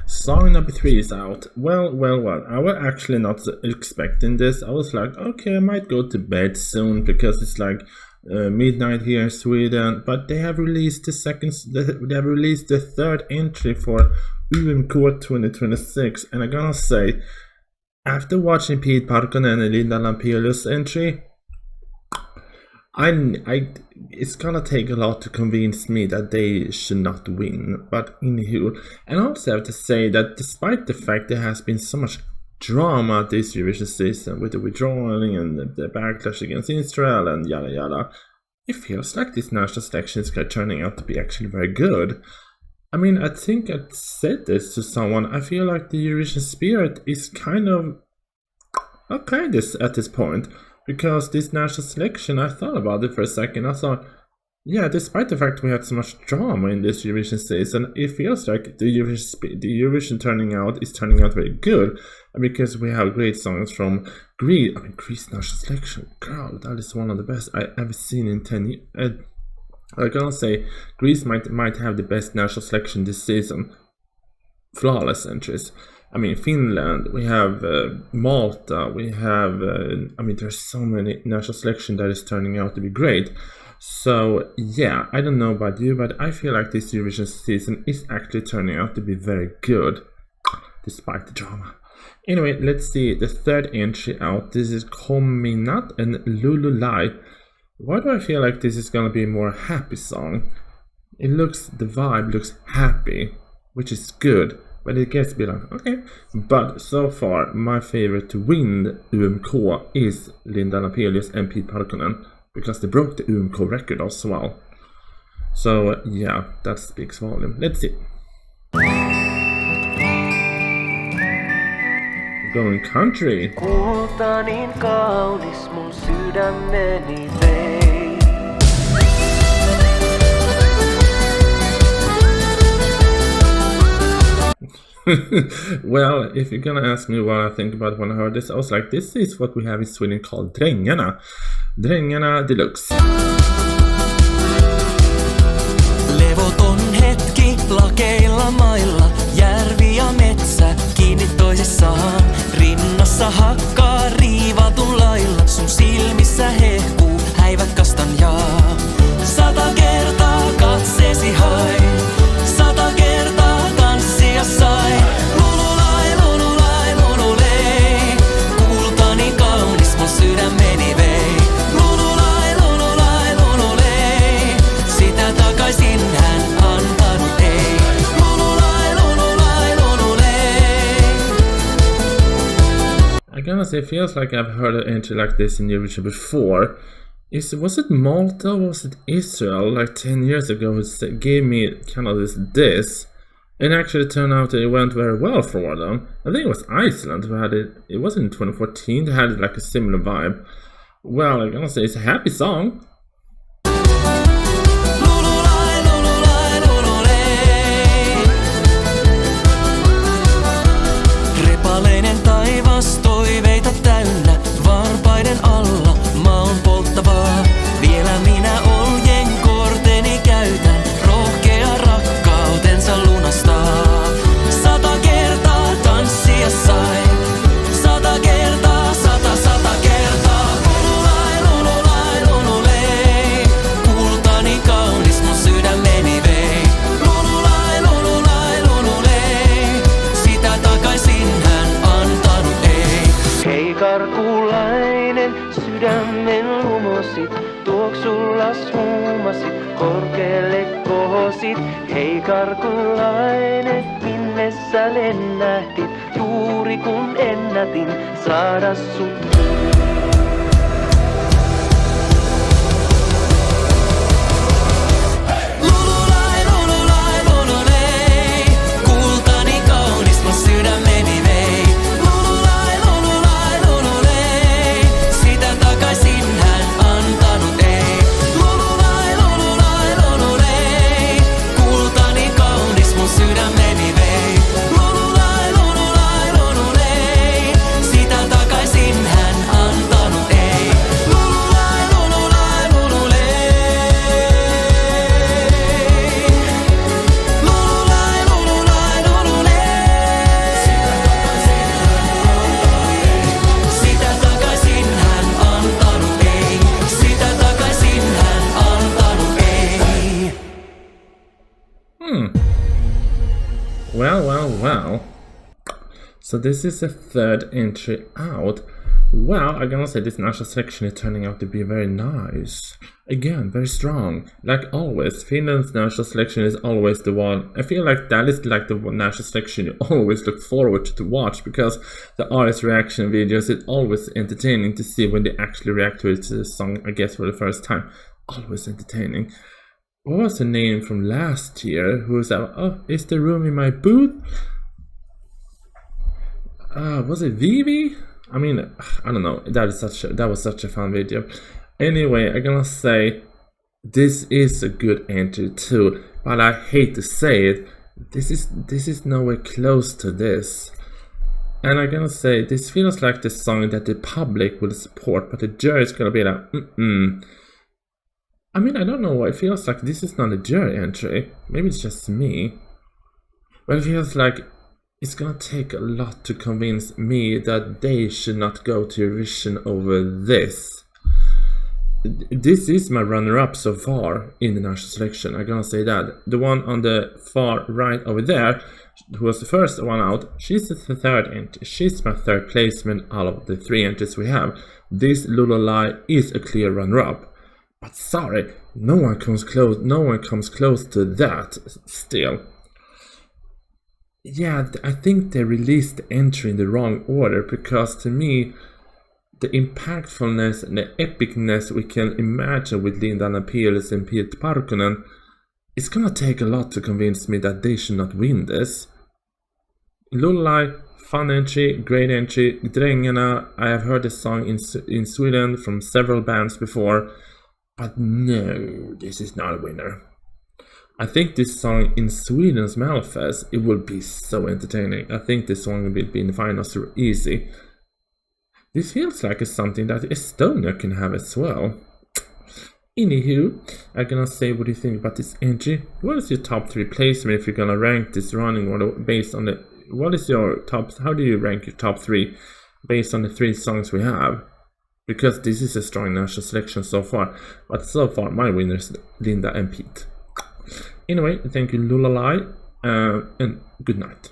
Song number 3 is out. Well. I was actually not expecting this. I was like, okay, I might go to bed soon because it's like midnight here in Sweden. But they have released the third entry for UMK 2026, and I'm gonna say, after watching Pete Parkkonen and Linda Lampelius entry, it's gonna take a lot to convince me that they should not win. But anywho, and I also have to say that despite the fact there has been so much drama this Eurovision season with the withdrawing and the backlash against Israel and yada yada, it feels like this national selection is turning out to be actually very good. I mean, I think I said this to someone. I feel like the Eurovision spirit is kind of okay at this point. Because this national selection, I thought about it for a second. I thought, yeah, despite the fact we had so much drama in this Eurovision season, it feels like the Eurovision turning out very good. Because we have great songs from Greece. I mean, Greece national selection, girl, that is one of the best I ever seen in 10 years. I gotta say, Greece might have the best national selection this season. Flawless entries. I mean, Finland, we have Malta, we have, I mean, there's so many national selection that is turning out to be great. So, yeah, I don't know about you, but I feel like this Eurovision season is actually turning out to be very good, despite the drama. Anyway, let's see the third entry out. This is Komiat and Lululai. Why do I feel like this is gonna be a more happy song? The vibe looks happy, which is good. But it gets a bit like, okay. But so far, my favorite to win UMK is Linda Lampelius and Pete Parkkonen, because they broke the UMK record as well. So yeah, that speaks volume. Let's see. Going country. Kulta niin kaunis mun sydämeni vei. Well, if you're gonna ask me what I think about when I heard this, I was like, this is what we have in Sweden called Drängarna. Drängarna deluxe. Levoton hetki lakeilla mailla, järvi ja metsä kiinni toisissaan. Rinnassa hakkaa riivatun lailla, sun silmissä hehkuu häivät kastanjaa. 100 kertaa katseesi hai, 100 kertaa tanssia sai. Lululai, lululai, lululei, kultani kaunis mun sydämeni vei. Lululai, lululai, lululei, sitä takaisin hän antanut ei. Lululai, lululai, lululei. I gotta say, it feels like I've heard an entry like this in Eurovision before. Was it Malta or was it Israel like 10 years ago who gave me kind of this? And actually turned out that it went very well for them. I think it was Iceland who had it. It wasn't in 2014. They had like a similar vibe. Well, I'm gonna say it's a happy song. Lululai, lululai, lululei. Repaleinen taivas toiveita täynnä, varpaiden alla maa on polttavaa. Vielä minä oljen korteni käytän, rohkea rakkautensa lunastaa. 100 kertaa tanssia sai, 100 kertaa, 100 kertaa. Lululai, lululai, lululei, kultani kaunis mun sydämeni vei. Lululai, lululai, lululei, sitä takaisin hän antanut ei. Hei karkulainen, sydämen lumosit, tuoksullas huumasit, korkealle kohosit. Hei karkulainen, minne sä lennähtit, juuri kun ennätin saada sut. Lululai, lululai, lululei, kultani kaunis mun sydämeni vei. Lululai, lululai, lululei, sitä takaisin hän antanut ei. Lululai, lululai, lululei, kultani kaunis mun sydämeni vei. Lululai, lululai, lululei, sitä takaisin hän Well. So this is the third entry out. Well, I'm gonna say this national selection is turning out to be very nice. Again, very strong. Like always, Finland's national selection is always the one. I feel like that is like the national selection you always look forward to watch, because the artist reaction videos is always entertaining to see when they actually react to the song, I guess, for the first time. Always entertaining. What was the name from last year? Who was that? Oh, is the room in my booth? Was it Vivi? I mean, I don't know. That was such a fun video. Anyway, I'm gonna say this is a good entry too, but I hate to say it. This is nowhere close to this. And I'm gonna say this feels like the song that the public will support, but the jury is gonna be like, I mean, I don't know why it feels like this is not a jury entry. Maybe it's just me. But it feels like it's gonna take a lot to convince me that they should not go to Eurovision over this. This is my runner-up so far in the national selection. I'm gonna say that. The one on the far right over there, who was the first one out, she's the third entry. She's my third placement out of the 3 entries we have. This Lululai is a clear runner-up. But sorry, no one comes close to that still. Yeah, I think they released the entry in the wrong order, because to me, the impactfulness and the epicness we can imagine with Linda Napielus and Piet Parkkonen, it's gonna take a lot to convince me that they should not win this. Lululai, fun entry, great entry. Drängarna, I have heard this song in Sweden from several bands before, but no, this is not a winner. I think this song in Sweden's Melfest, it will be so entertaining. I think this song will be in the finals so easy. This feels like it's something that Estonia can have as well. Anywho, I'm gonna say, what do you think about this entry? What is your top 3 placement if you're gonna rank this running order based on the... What is your top... How do you rank your top 3 based on the 3 songs we have? Because this is a strong national selection so far. But so far, my winners, Linda and Pete. Anyway, thank you Lululai, and good night.